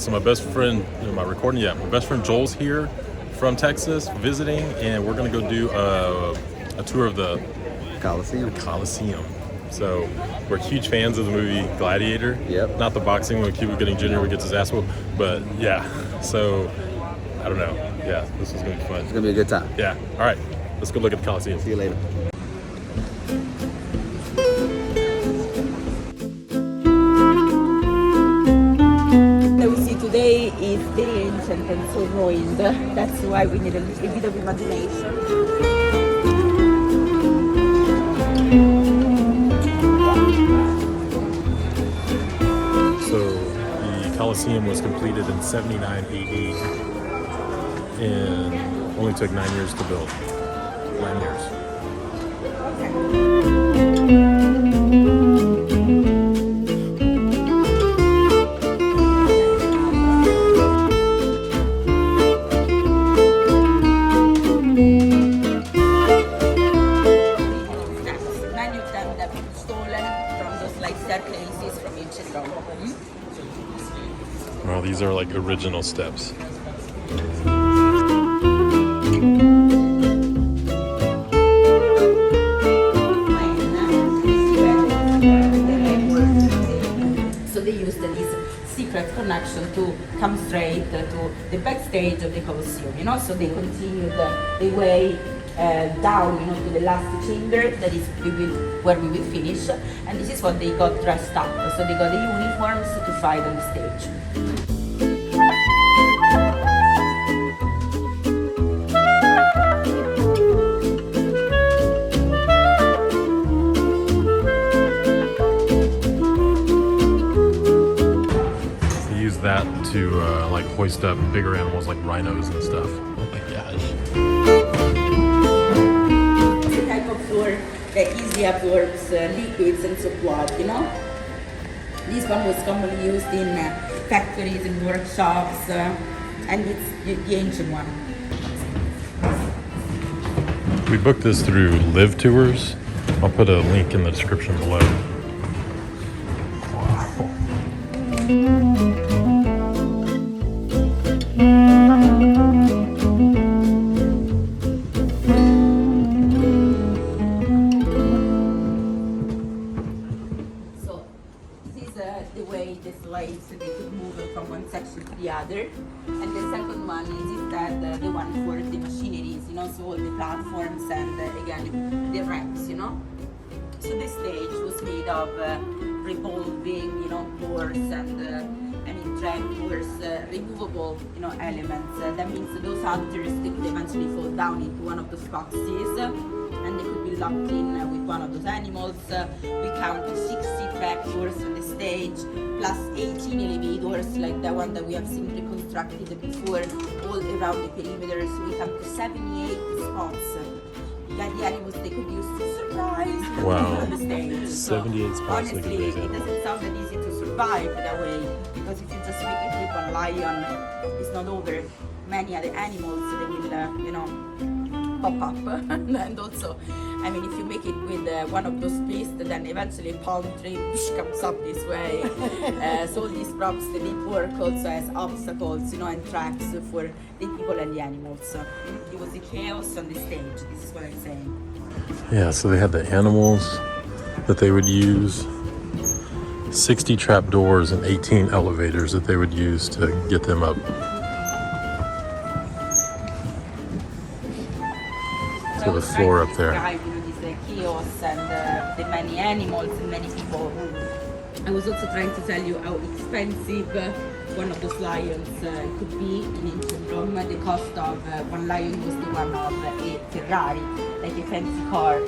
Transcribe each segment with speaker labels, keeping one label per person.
Speaker 1: right, so my best friend, my recording, my best friend Joel's here from Texas visiting, and we're gonna go do a tour of the Coliseum. So we're huge fans of the movie Gladiator.
Speaker 2: Yep.
Speaker 1: Not the boxing when Cuba Gooding Jr. gets his ass whooped, but yeah. So I don't know. Yeah, this is gonna be fun.
Speaker 2: It's gonna be a good time.
Speaker 1: Yeah. All right, let's go look at the Coliseum.
Speaker 2: See you later.
Speaker 3: That we see today is very ancient and so ruined. That's why we need a bit of imagination.
Speaker 1: So the Coliseum was completed in 79 AD and only took 9 years to build. 9 years. Well, these are like original steps.
Speaker 3: So they used this secret connection to come straight to the backstage of the Colosseum, so they continued the way down, to the last chamber, that is where we will finish, and this is what they got dressed up. So they got the uniforms to fight on the stage.
Speaker 1: They use that to like hoist up bigger animals like rhinos and stuff. Oh my gosh.
Speaker 3: That easily absorbs liquids and so forth, This one was commonly used in factories and workshops, and it's the ancient one.
Speaker 1: We booked this through Live Tours. I'll put a link in the description below.
Speaker 3: The way the slaves, they could move from one section to the other, and the second one is that the one for the machineries, so all the platforms and again the ramps, So the stage was made of revolving, doors and drag doors, removable, elements. That means those actors, they could eventually fall down into one of those boxes, and they could be locked in with one of those animals. We count 60 track doors on the stage, plus 18 elevators, like the one that we have seen reconstructed before, all around the perimeter. So we count 78 spots. The animals, they could use to surprise on the stage.
Speaker 1: 78 spots.
Speaker 3: Honestly, it doesn't sound that easy to survive that way, because if you just make it with one lion, it's not over. Many other animals, they will, pop up. And also, if you make it with one of those beasts, then eventually a palm tree comes up this way. So all these props, they work also as obstacles, and tracks for the people and the animals. It was a chaos on the stage, this is what I'm saying.
Speaker 1: Yeah, so they had the animals that they would use, 60 trap doors and 18 elevators that they would use to get them up. To the floor up there.
Speaker 3: This chaos and the many animals and many people. I was also trying to tell you how expensive one of those lions could be in ancient Rome. The cost of one lion was the one of a Ferrari, like a fancy car.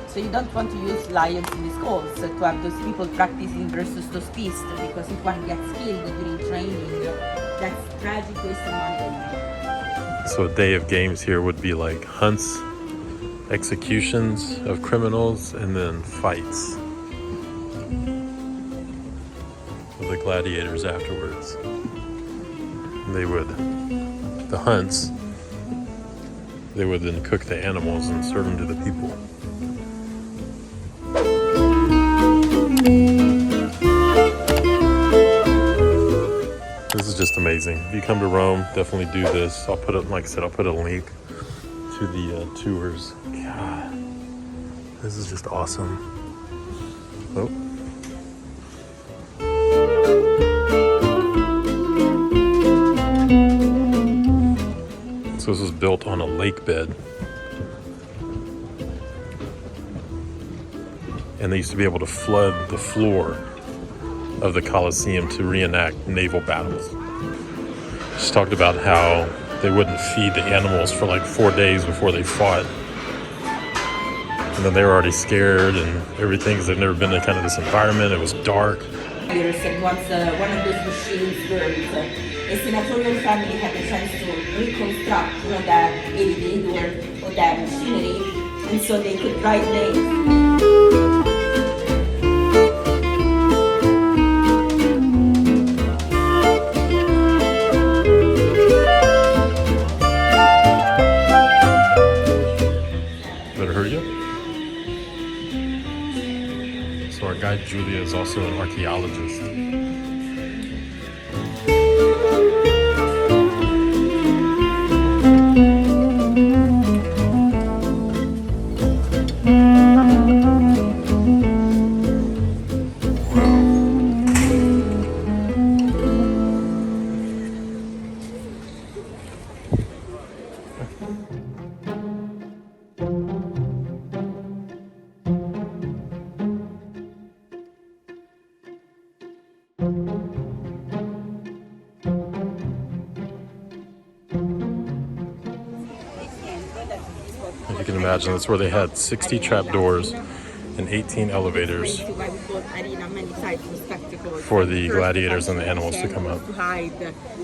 Speaker 3: So you don't want to use lions in the schools to have those people practicing versus those beasts, because if one gets killed during training, that's tragic waste of money.
Speaker 1: So a day of games here would be like hunts, executions of criminals, and then fights with the gladiators afterwards. The hunts, they would then cook the animals and serve them to the people. This is just amazing. If you come to Rome, definitely do this. I'll put it, like I said, I'll put a link to the tours. God, this is just awesome. Oh. So this was built on a lake bed. And they used to be able to flood the floor of the Coliseum to reenact naval battles. Just talked about how they wouldn't feed the animals for like 4 days before they fought. And then they were already scared and everything because they've never been in kind of this environment. It was dark.
Speaker 3: And once one of those machines burns, a senatorial family had the chance to reconstruct that elevator or that machinery, and so they could write names.
Speaker 1: So our guide Julia is also an archaeologist. You can imagine that's where they had 60 trapdoors and 18 elevators for the gladiators and the animals to come up.
Speaker 3: To hide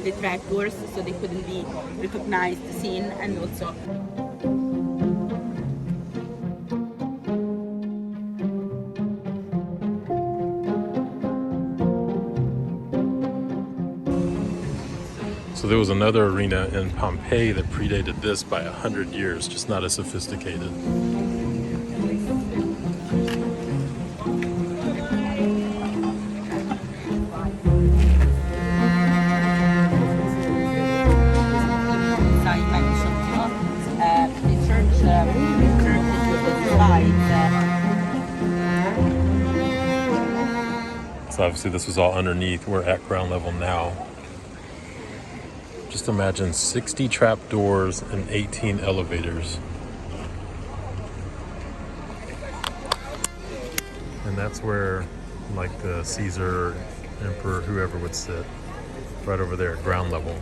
Speaker 3: the trapdoors so they couldn't be recognized, seen, and also.
Speaker 1: So there was another arena in Pompeii that predated this by 100 years, just not as sophisticated. So obviously this was all underneath. We're at ground level now. Just imagine 60 trapdoors and 18 elevators. And that's where like the Caesar, Emperor, whoever would sit, right over there at ground level.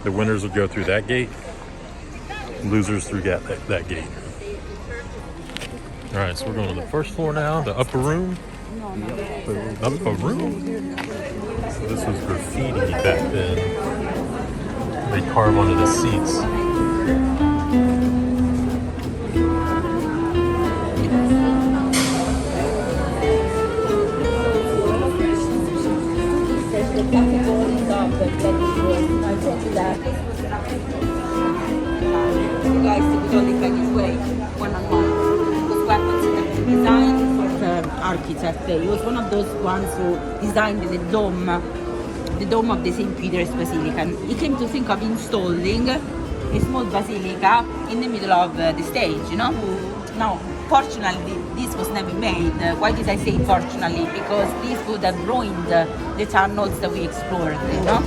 Speaker 1: The winners would go through that gate, losers through that gate. All right, so we're going to the first floor now, the upper room. Upper room? So this was graffiti back then. They carve onto the seats.
Speaker 3: You guys could only back this way, one-on-one. Because weapons were designed for the architect. He was one of those ones who designed the dome of the St. Peter's Basilica. And he came to think of installing a small basilica in the middle of the stage, you know? Now, fortunately, this was never made. Why did I say fortunately? Because this would have ruined the tunnels that we explored, you know?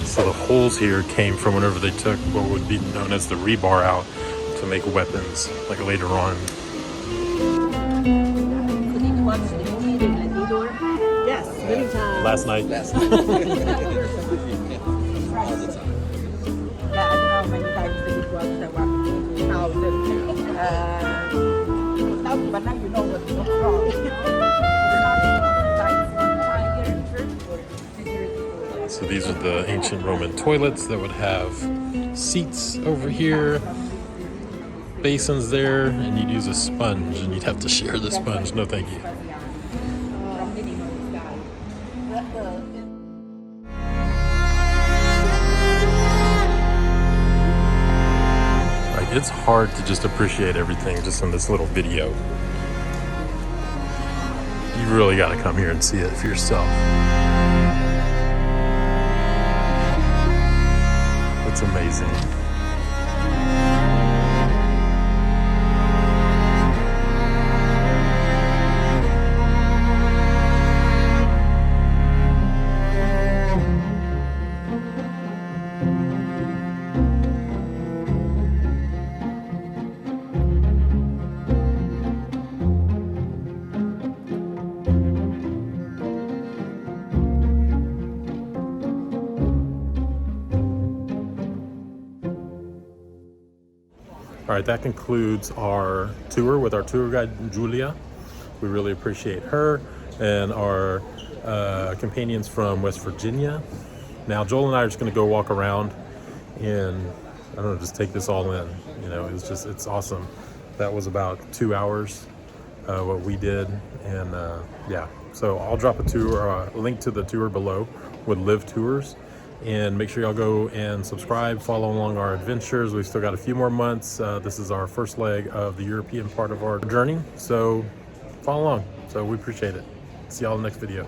Speaker 1: So the holes here came from whenever they took what would be known as the rebar out to make weapons, like later on.
Speaker 3: Could you watch the movie, The Gladiator?
Speaker 2: Yes, many times.
Speaker 1: Last night.
Speaker 3: Yeah, I don't know how many times did you watch that one. But now you know what's wrong.
Speaker 1: So these are the ancient Roman toilets that would have seats over here, basins there, and you'd use a sponge and you'd have to share the sponge. No thank you. it's hard to just appreciate everything just in this little video. You really got to come here and see it for yourself. It's amazing. All right, that concludes our tour with our tour guide, Julia. We really appreciate her and our companions from West Virginia. Now, Joel and I are just gonna go walk around and, I don't know, just take this all in. You know, it's awesome. That was about 2 hours, what we did. And yeah, so I'll drop a link to the tour below with Live Tours. And make sure y'all go and subscribe, follow along our adventures. We've still got a few more months. This is our first leg of the European part of our journey. So follow along. So we appreciate it. See y'all in the next video.